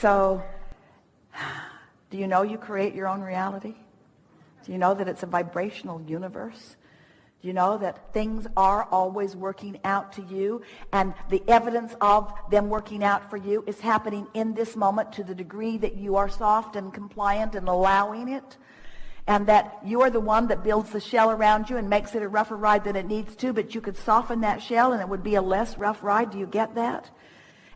So, do you know you create your own reality? Do you know that it's a vibrational universe? Do you know that things are always working out to you, and the evidence of them working out for you is happening in this moment to the degree that you are soft and compliant and allowing it, and that you are the one that builds the shell around you and makes it a rougher ride than it needs to, but you could soften that shell and it would be a less rough ride. Do you get that?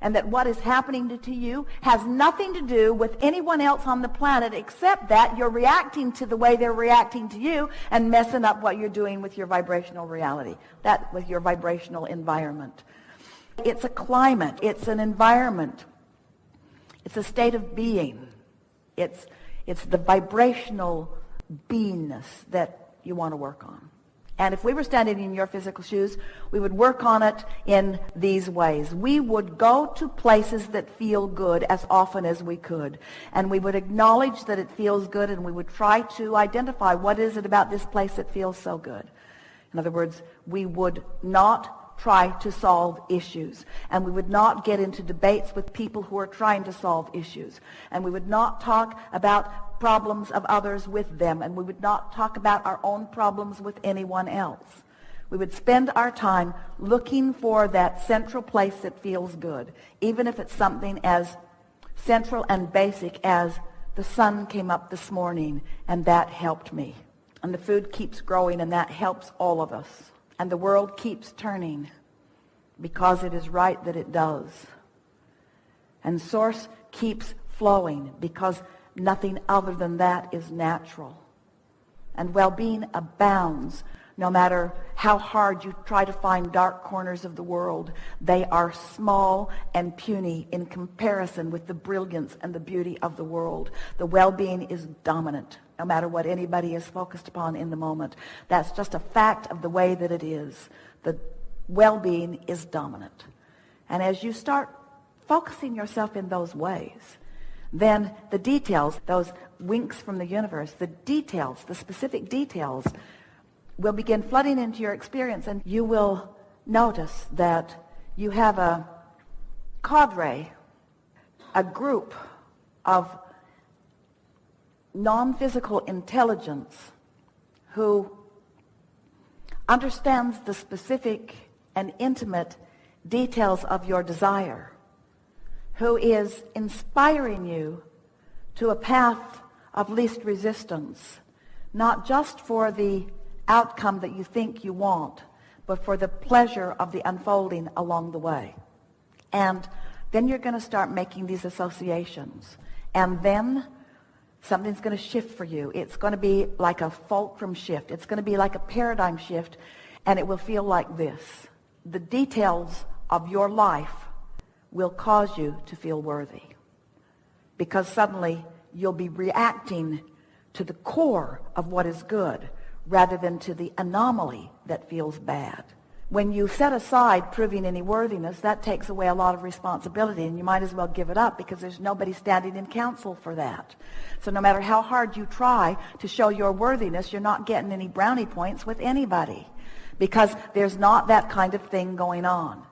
And that what is happening to you has nothing to do with anyone else on the planet, except that you're reacting to the way they're reacting to you and messing up what you're doing with your vibrational reality, that with your vibrational environment. It's a climate. It's an environment. It's a state of being. It's the vibrational beingness that you want to work on. And if we were standing in your physical shoes, we would work on it in these ways. We would go to places that feel good as often as we could. And we would acknowledge that it feels good, and we would try to identify what is it about this place that feels so good. In other words, we would not try to solve issues. And we would not get into debates with people who are trying to solve issues. And we would not talk about problems of others with them, and we would not talk about our own problems with anyone else. We would spend our time looking for that central place that feels good, even if it's something as central and basic as the sun came up this morning and that helped me, and the food keeps growing and that helps all of us, and the world keeps turning because it is right that it does, and source keeps flowing because nothing other than that is natural. And well-being abounds no matter how hard you try to find dark corners of the world. They are small and puny in comparison with the brilliance and the beauty of the world. The well-being is dominant no matter what anybody is focused upon in the moment. That's just a fact of the way that it is. The well-being is dominant. And as you start focusing yourself in those ways, then the details, those winks from the universe, the details, the specific details, will begin flooding into your experience, and you will notice that you have a cadre, a group of non-physical intelligence who understands the specific and intimate details of your desire, who is inspiring you to a path of least resistance, not just for the outcome that you think you want, but for the pleasure of the unfolding along the way. And then you're going to start making these associations. And then something's going to shift for you. It's going to be like a fulcrum shift. It's going to be like a paradigm shift, and it will feel like this. The details of your life will cause you to feel worthy, because suddenly you'll be reacting to the core of what is good rather than to the anomaly that feels bad. When you set aside proving any worthiness, that takes away a lot of responsibility, and you might as well give it up, because there's nobody standing in counsel for that. So no matter how hard you try to show your worthiness, you're not getting any brownie points with anybody, because there's not that kind of thing going on.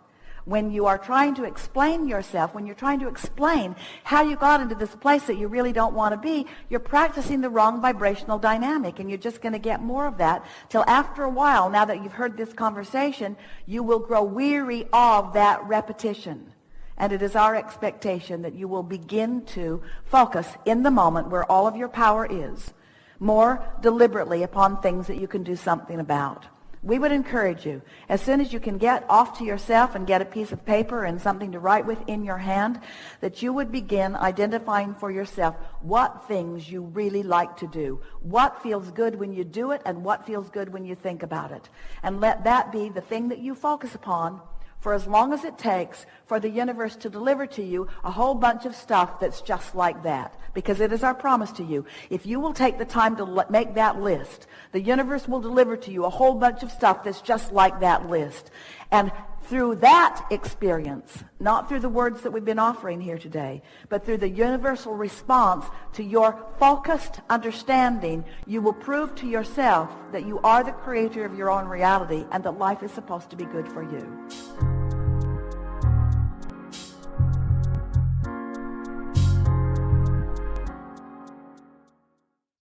When you are trying to explain yourself, when you're trying to explain how you got into this place that you really don't want to be, you're practicing the wrong vibrational dynamic, and you're just going to get more of that till after a while, now that you've heard this conversation, you will grow weary of that repetition. And it is our expectation that you will begin to focus in the moment where all of your power is, more deliberately upon things that you can do something about. We would encourage you, as soon as you can get off to yourself and get a piece of paper and something to write with in your hand, that you would begin identifying for yourself what things you really like to do, what feels good when you do it, and what feels good when you think about it. And let that be the thing that you focus upon for as long as it takes for the universe to deliver to you a whole bunch of stuff that's just like that. Because it is our promise to you. If you will take the time to make that list, the universe will deliver to you a whole bunch of stuff that's just like that list. And through that experience, not through the words that we've been offering here today, but through the universal response to your focused understanding, you will prove to yourself that you are the creator of your own reality and that life is supposed to be good for you.